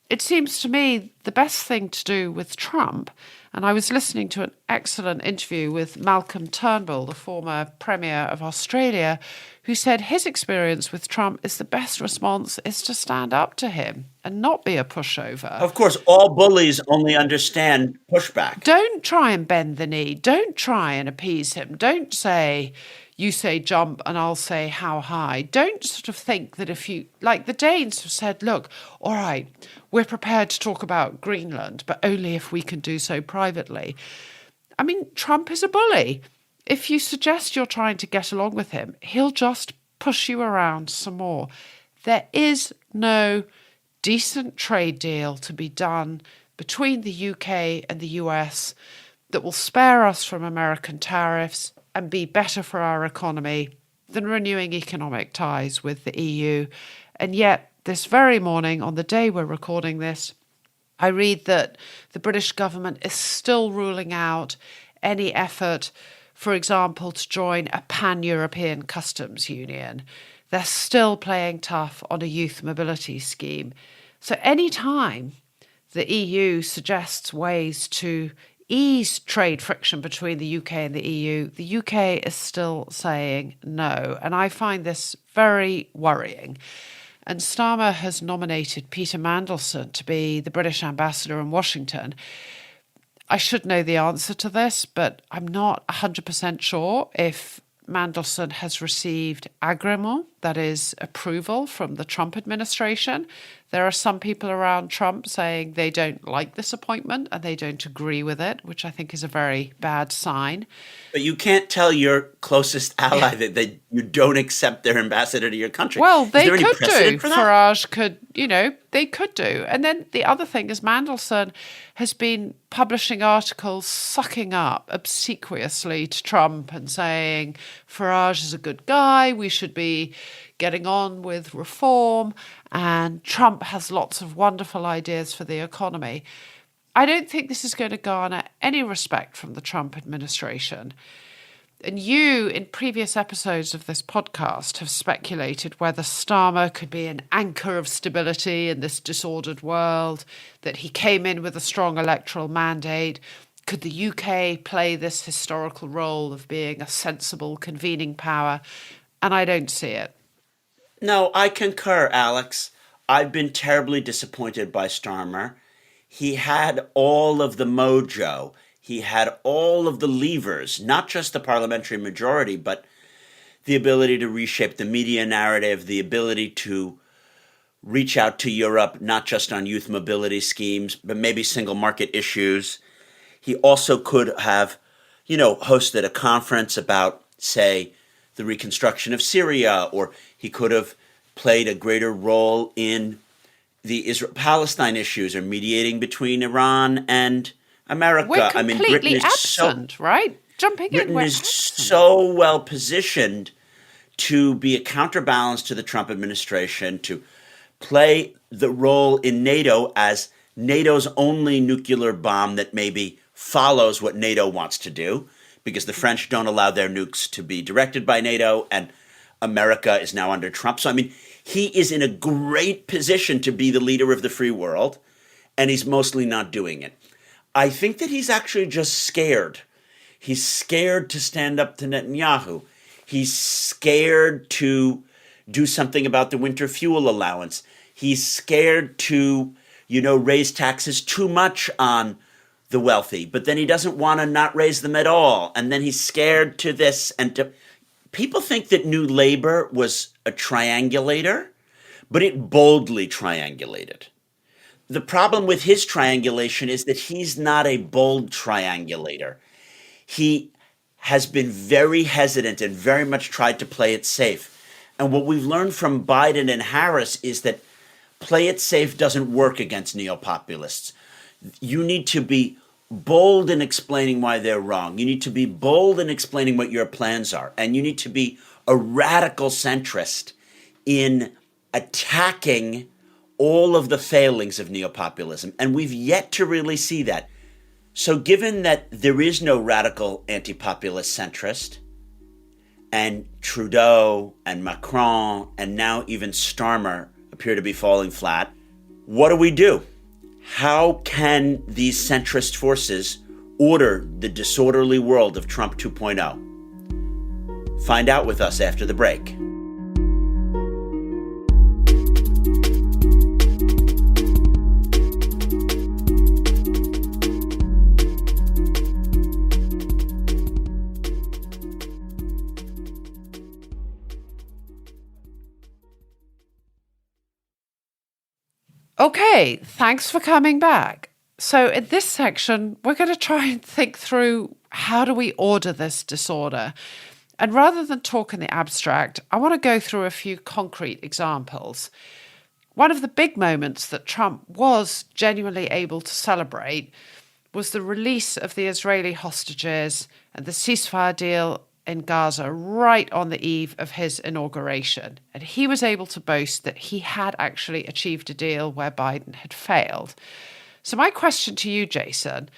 It seems to me the best thing to do with Trump, and I was listening to an excellent interview with Malcolm Turnbull, the former Premier of Australia, who said his experience with Trump is the best response is to stand up to him and not be a pushover. Of course, all bullies only understand pushback. Don't try and bend the knee. Don't try and appease him. Don't say, you say jump and I'll say how high. Don't sort of think that if you, like the Danes have said, look, all right, we're prepared to talk about Greenland, but only if we can do so privately. I mean, Trump is a bully. If you suggest you're trying to get along with him, he'll just push you around some more. There is no decent trade deal to be done between the UK and the US that will spare us from American tariffs and be better for our economy than renewing economic ties with the EU. And yet, this very morning, on the day we're recording this, I read that the British government is still ruling out any effort, for example, to join a pan-European customs union. They're still playing tough on a youth mobility scheme. So any time the EU suggests ways to ease trade friction between the UK and the EU, the UK is still saying no. And I find this very worrying. And Starmer has nominated Peter Mandelson to be the British ambassador in Washington. I should know the answer to this, but I'm not 100% sure if Mandelson has received agrément, that is approval from the Trump administration. There are some people around Trump saying they don't like this appointment and they don't agree with it, which I think is a very bad sign. But you can't tell your closest ally that you don't accept their ambassador to your country. Well, they could do. For that? Farage could, they could do. And then the other thing is Mandelson has been publishing articles sucking up obsequiously to Trump and saying Farage is a good guy, we should be getting on with reform, and Trump has lots of wonderful ideas for the economy. I don't think this is going to garner any respect from the Trump administration. And you, in previous episodes of this podcast, have speculated whether Starmer could be an anchor of stability in this disordered world, that he came in with a strong electoral mandate. Could the UK play this historical role of being a sensible convening power? And I don't see it. No, I concur, Alex. I've been terribly disappointed by Starmer. He had all of the mojo. He had all of the levers, not just the parliamentary majority, but the ability to reshape the media narrative, the ability to reach out to Europe, not just on youth mobility schemes, but maybe single market issues. He also could have, hosted a conference about, say, the reconstruction of Syria, or he could have played a greater role in the Israel-Palestine issues or mediating between Iran and America. We're completely absent, right? Jumping in, Britain is so well positioned to be a counterbalance to the Trump administration, to play the role in NATO as NATO's only nuclear bomb that maybe follows what NATO wants to do, because the French don't allow their nukes to be directed by NATO, and America is now under Trump. So, he is in a great position to be the leader of the free world, and he's mostly not doing it. I think that he's actually just scared. He's scared to stand up to Netanyahu. He's scared to do something about the winter fuel allowance. He's scared to, raise taxes too much on the wealthy, but then he doesn't want to not raise them at all. And then he's scared to this and to... People think that New Labour was a triangulator, but it boldly triangulated. The problem with his triangulation is that he's not a bold triangulator. He has been very hesitant and very much tried to play it safe. And what we've learned from Biden and Harris is that play it safe doesn't work against neopopulists. You need to be bold in explaining why they're wrong. You need to be bold in explaining what your plans are. And you need to be a radical centrist in attacking all of the failings of neopopulism. And we've yet to really see that. So given that there is no radical anti-populist centrist, and Trudeau and Macron and now even Starmer appear to be falling flat, what do? How can these centrist forces order the disorderly world of Trump 2.0? Find out with us after the break. Okay, thanks for coming back. So in this section, we're going to try and think through how do we order this disorder. And rather than talk in the abstract, I want to go through a few concrete examples. One of the big moments that Trump was genuinely able to celebrate was the release of the Israeli hostages and the ceasefire deal in Gaza right on the eve of his inauguration. And he was able to boast that he had actually achieved a deal where Biden had failed. So my question to you, Jason,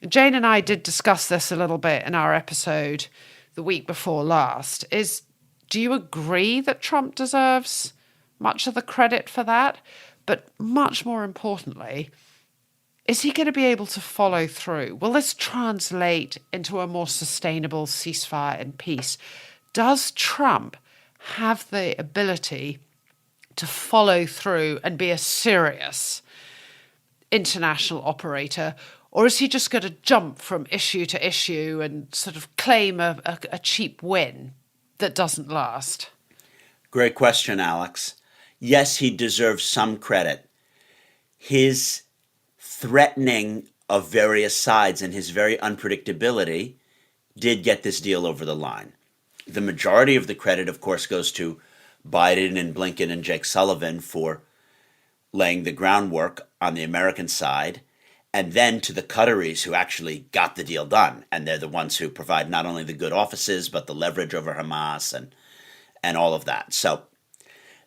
Jane and I did discuss this a little bit in our episode the week before last, is do you agree that Trump deserves much of the credit for that? But much more importantly, is he going to be able to follow through? Will this translate into a more sustainable ceasefire and peace? Does Trump have the ability to follow through and be a serious international operator? Or is he just going to jump from issue to issue and sort of claim a cheap win that doesn't last? Great question, Alex. Yes, he deserves some credit. His threatening of various sides and his very unpredictability did get this deal over the line. The majority of the credit, of course, goes to Biden and Blinken and Jake Sullivan for laying the groundwork on the American side, and then to the Qataris who actually got the deal done. And they're the ones who provide not only the good offices, but the leverage over Hamas and all of that. So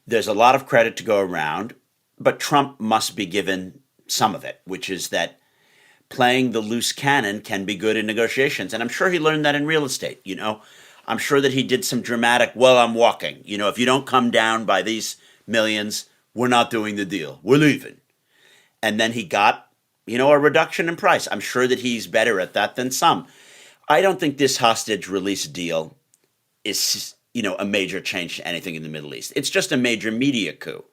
there's a lot of credit to go around, but Trump must be given some of it, which is that playing the loose cannon can be good in negotiations. And I'm sure he learned that in real estate. I'm sure that he did some dramatic, well, I'm walking. If you don't come down by these millions, we're not doing the deal. We're leaving. And then he got, a reduction in price. I'm sure that he's better at that than some. I don't think this hostage release deal is, a major change to anything in the Middle East. It's just a major media coup.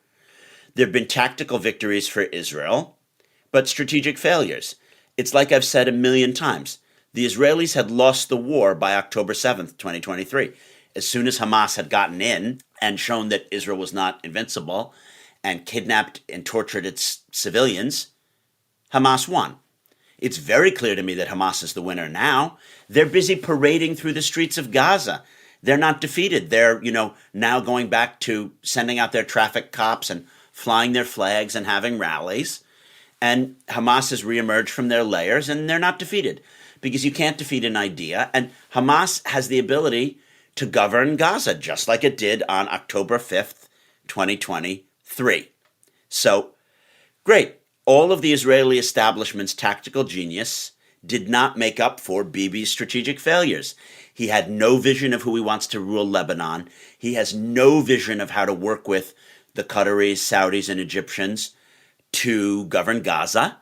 There have been tactical victories for Israel, but strategic failures. It's like I've said a million times. The Israelis had lost the war by October 7th, 2023. As soon as Hamas had gotten in and shown that Israel was not invincible and kidnapped and tortured its civilians, Hamas won. It's very clear to me that Hamas is the winner now. They're busy parading through the streets of Gaza. They're not defeated. They're, now going back to sending out their traffic cops and flying their flags and having rallies. And Hamas has reemerged from their layers, and they're not defeated because you can't defeat an idea. And Hamas has the ability to govern Gaza, just like it did on October 5th, 2023. So, great. All of the Israeli establishment's tactical genius did not make up for Bibi's strategic failures. He had no vision of who he wants to rule Lebanon. He has no vision of how to work with the Qataris, Saudis, and Egyptians to govern Gaza.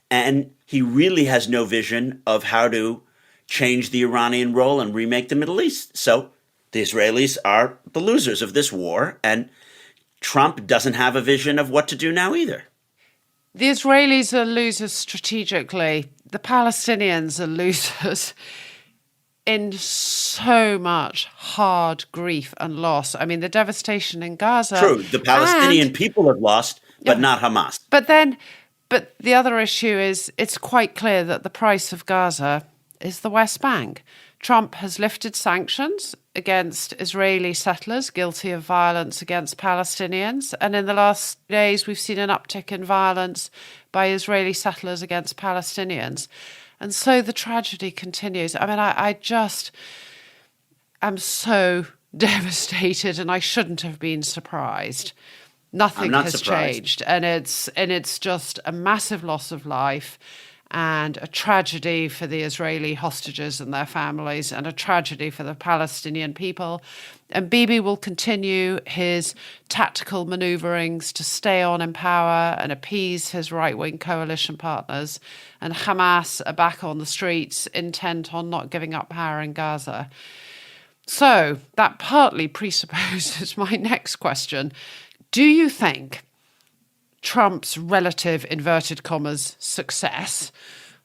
And he really has no vision of how to change the Iranian role and remake the Middle East. So the Israelis are the losers of this war, and Trump doesn't have a vision of what to do now either. The Israelis are losers strategically. The Palestinians are losers in so much hard grief and loss. I mean, the devastation in Gaza. True, the Palestinian people have lost, but not Hamas. But the other issue is it's quite clear that the price of Gaza is the West Bank. Trump has lifted sanctions against Israeli settlers guilty of violence against Palestinians. And in the last days, we've seen an uptick in violence by Israeli settlers against Palestinians. And so the tragedy continues. I mean, I just am so devastated, and I shouldn't have been surprised. Nothing has changed. And it's just a massive loss of life. and a tragedy for the Israeli hostages and their families, and a tragedy for the Palestinian people. And Bibi will continue his tactical maneuverings to stay on in power and appease his right-wing coalition partners. And Hamas are back on the streets, intent on not giving up power in Gaza. So that partly presupposes my next question. Do you think Trump's relative, inverted commas, success,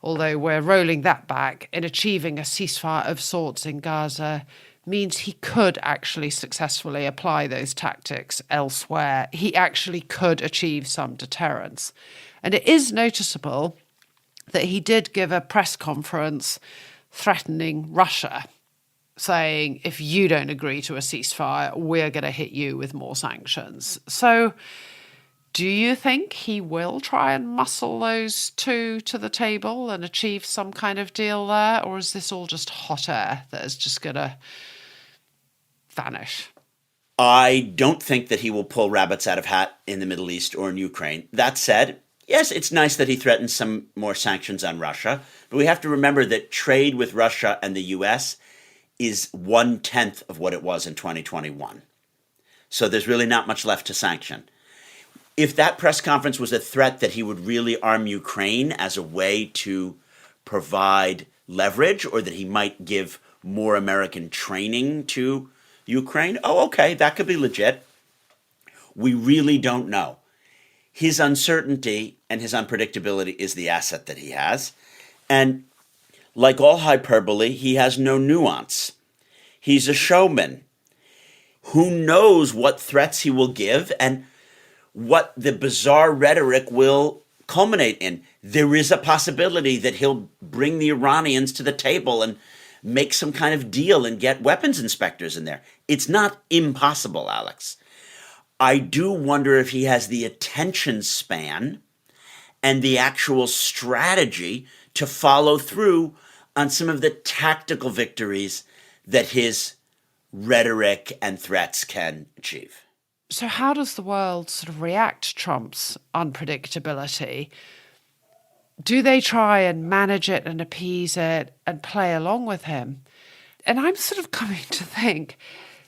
although we're rolling that back, in achieving a ceasefire of sorts in Gaza, means he could actually successfully apply those tactics elsewhere? He actually could achieve some deterrence. And it is noticeable that he did give a press conference threatening Russia, saying, if you don't agree to a ceasefire, we're going to hit you with more sanctions. So do you think he will try and muscle those two to the table and achieve some kind of deal there? Or is this all just hot air that is just going to vanish? I don't think that he will pull rabbits out of hat in the Middle East or in Ukraine. That said, yes, it's nice that he threatens some more sanctions on Russia, but we have to remember that trade with Russia and the US is 1/10 of what it was in 2021. So there's really not much left to sanction. If that press conference was a threat that he would really arm Ukraine as a way to provide leverage, or that he might give more American training to Ukraine, okay, that could be legit. We really don't know. His uncertainty and his unpredictability is the asset that he has. And like all hyperbole, he has no nuance. He's a showman. Who knows what threats he will give and what the bizarre rhetoric will culminate in. There is a possibility that he'll bring the Iranians to the table and make some kind of deal and get weapons inspectors in there. It's not impossible, Alex. I do wonder if he has the attention span and the actual strategy to follow through on some of the tactical victories that his rhetoric and threats can achieve. So how does the world sort of react to Trump's unpredictability? Do they try and manage it and appease it and play along with him? And I'm sort of coming to think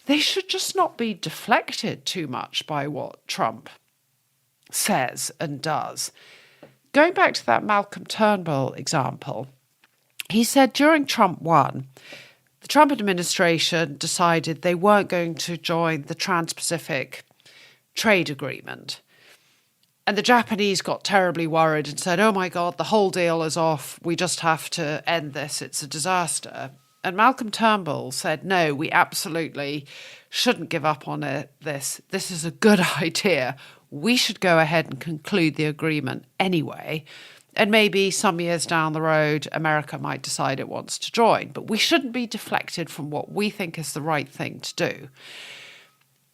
they should just not be deflected too much by what Trump says and does. Going back to that Malcolm Turnbull example, he said during Trump 1, the Trump administration decided they weren't going to join the Trans-Pacific trade agreement. And the Japanese got terribly worried and said, oh my God, the whole deal is off. We just have to end this. It's a disaster. And Malcolm Turnbull said, no, we absolutely shouldn't give up on this. This is a good idea. We should go ahead and conclude the agreement anyway. And maybe some years down the road, America might decide it wants to join. But we shouldn't be deflected from what we think is the right thing to do.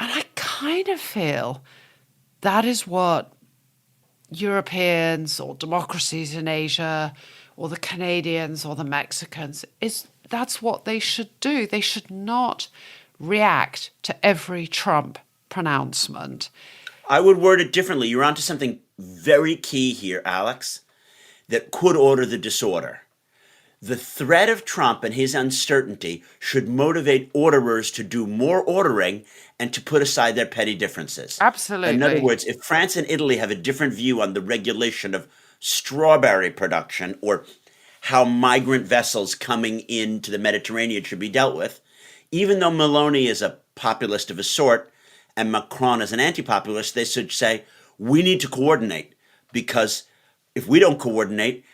And I kind of feel that is what Europeans or democracies in Asia or the Canadians or the Mexicans, that's what they should do. They should not react to every Trump pronouncement. I would word it differently. You're onto something very key here, Alex, that could order the disorder. The threat of Trump and his uncertainty should motivate orderers to do more ordering and to put aside their petty differences. Absolutely. In other words, if France and Italy have a different view on the regulation of strawberry production or how migrant vessels coming into the Mediterranean should be dealt with, even though Meloni is a populist of a sort and Macron is an anti-populist, they should say, we need to coordinate, because if we don't coordinate,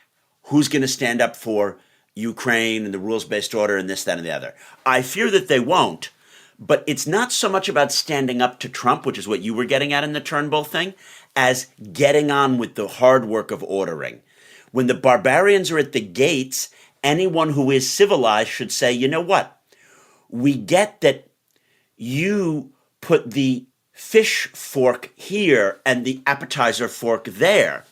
who's going to stand up for Ukraine and the rules-based order and this, that, and the other? I fear that they won't, but it's not so much about standing up to Trump, which is what you were getting at in the Turnbull thing, as getting on with the hard work of ordering. When the barbarians are at the gates, anyone who is civilized should say, you know what? We get that you put the fish fork here and the appetizer fork there,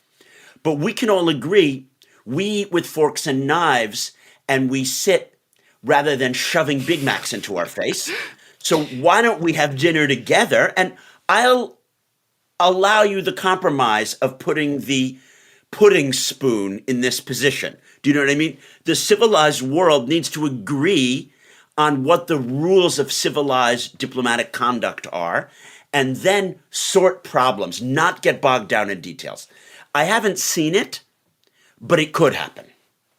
but we can all agree we eat with forks and knives and we sit rather than shoving Big Macs into our face. So why don't we have dinner together? And I'll allow you the compromise of putting the pudding spoon in this position. Do you know what I mean? The civilized world needs to agree on what the rules of civilized diplomatic conduct are, and then sort problems, not get bogged down in details. I haven't seen it, but it could happen.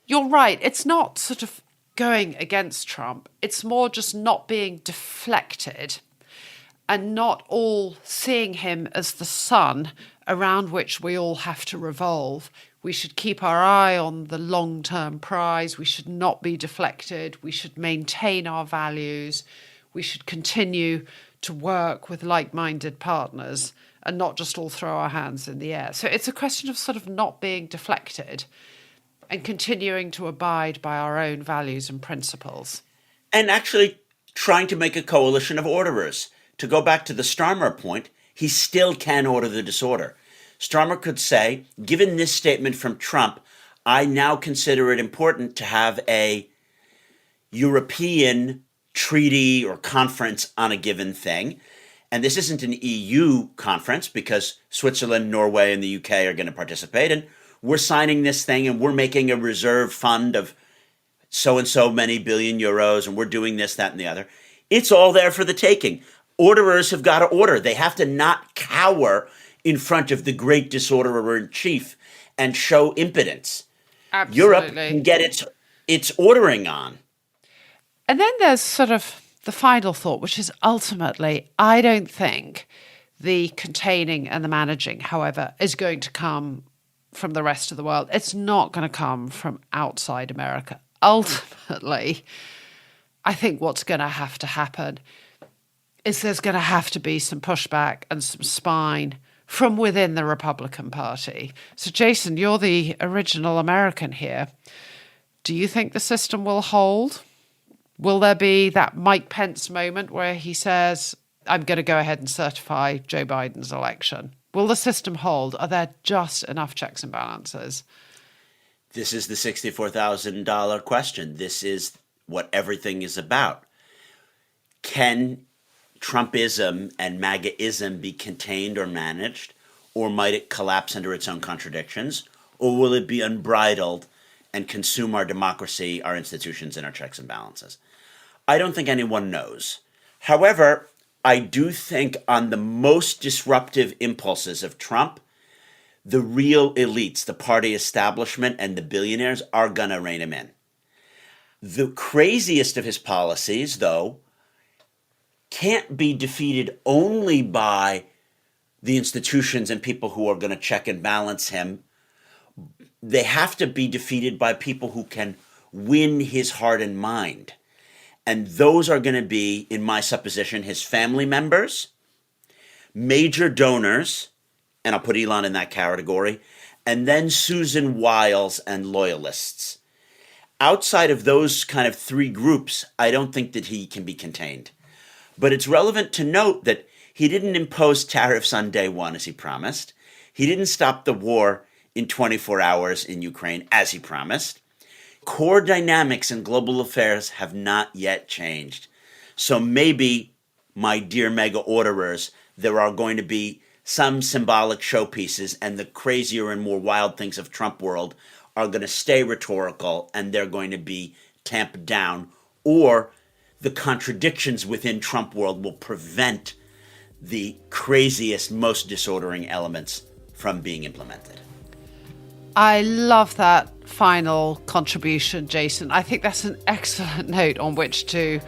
You're right. It's not sort of going against Trump. It's more just not being deflected and not all seeing him as the sun around which we all have to revolve. We should keep our eye on the long-term prize. We should not be deflected. We should maintain our values. We should continue to work with like-minded partners and not just all throw our hands in the air. So it's a question of sort of not being deflected and continuing to abide by our own values and principles. And actually trying to make a coalition of orderers. To go back to the Starmer point, he still can order the disorder. Starmer could say, given this statement from Trump, I now consider it important to have a European treaty or conference on a given thing. And this isn't an EU conference because Switzerland, Norway, and the UK are going to participate. And we're signing this thing and we're making a reserve fund of so-and-so many billion euros, and we're doing this, that, and the other. It's all there for the taking. Orderers have got to order. They have to not cower in front of the great disorderer-in-chief and show impotence. Absolutely. Europe can get its ordering on. And then there's sort of the final thought, which is ultimately, I don't think the containing and the managing, however, is going to come from the rest of the world. It's not going to come from outside America. Ultimately, I think what's going to happen is there's going to have to be some pushback and some spine from within the Republican Party. So, Jason, you're the original American here. Do you think the system will hold? Will there be that Mike Pence moment where he says, I'm going to go ahead and certify Joe Biden's election? Will the system hold? Are there just enough checks and balances? This is the $64,000 question. This is what everything is about. Can Trumpism and MAGAism be contained or managed, or might it collapse under its own contradictions, or will it be unbridled and consume our democracy, our institutions, and our checks and balances? I don't think anyone knows. However, I do think on the most disruptive impulses of Trump, the real elites, the party establishment, and the billionaires are going to rein him in. The craziest of his policies, though, can't be defeated only by the institutions and people who are going to check and balance him. They have to be defeated by people who can win his heart and mind. And those are going to be, in my supposition, his family members, major donors, and I'll put Elon in that category, and then Susan Wiles and loyalists. Outside of those kind of three groups, I don't think that he can be contained. But it's relevant to note that he didn't impose tariffs on day one as he promised. He didn't stop the war in 24 hours in Ukraine as he promised. Core dynamics in global affairs have not yet changed. So maybe, my dear mega orderers, there are going to be some symbolic showpieces, and the crazier and more wild things of Trump world are going to stay rhetorical and they're going to be tamped down, or the contradictions within Trump world will prevent the craziest, most disordering elements from being implemented. I love that final contribution, Jason. I think that's an excellent note on which to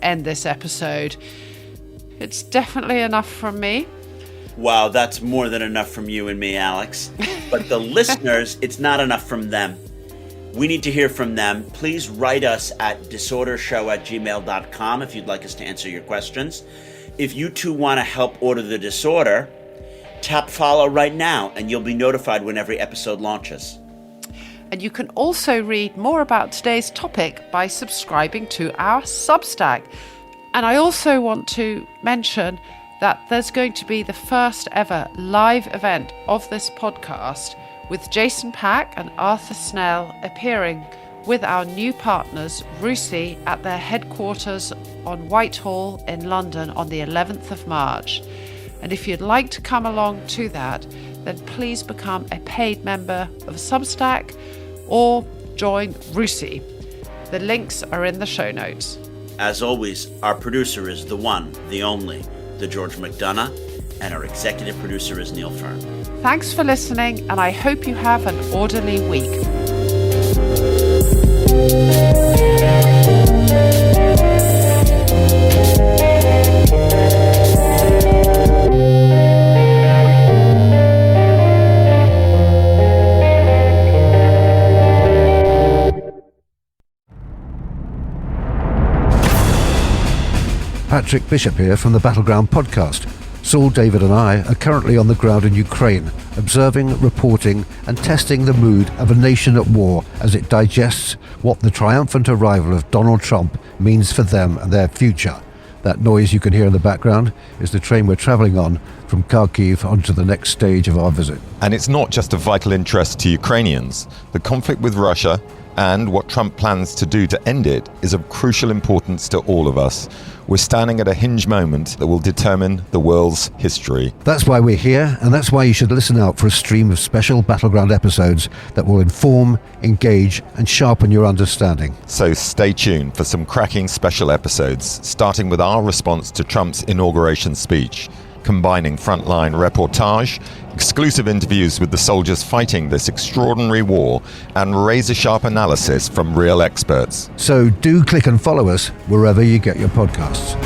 end this episode. It's definitely enough from me. Wow, that's more than enough from you and me, Alex. But the listeners, it's not enough from them. We need to hear from them. Please write us at disordershow@gmail.com if you'd like us to answer your questions. If you too want to help order the disorder, tap follow right now and you'll be notified when every episode launches. And you can also read more about today's topic by subscribing to our Substack. And I also want to mention that there's going to be the first ever live event of this podcast with Jason Pack and Arthur Snell appearing with our new partners, Rusi, at their headquarters on Whitehall in London on the 11th of March. And if you'd like to come along to that, then please become a paid member of Substack or join Rusi. The links are in the show notes. As always, our producer is the one, the only, the George McDonough, and our executive producer is Neil Fern. Thanks for listening, and I hope you have an orderly week. Patrick Bishop here from the Battleground podcast. Saul, David and I are currently on the ground in Ukraine, observing, reporting and testing the mood of a nation at war as it digests what the triumphant arrival of Donald Trump means for them and their future. That noise you can hear in the background is the train we're travelling on from Kharkiv onto the next stage of our visit. And it's not just of vital interest to Ukrainians. The conflict with Russia and what Trump plans to do to end it is of crucial importance to all of us. We're standing at a hinge moment that will determine the world's history. That's why we're here, and that's why you should listen out for a stream of special Battleground episodes that will inform, engage and sharpen your understanding. So stay tuned for some cracking special episodes, starting with our response to Trump's inauguration speech, combining frontline reportage, exclusive interviews with the soldiers fighting this extraordinary war, and razor-sharp analysis from real experts. So do click and follow us wherever you get your podcasts.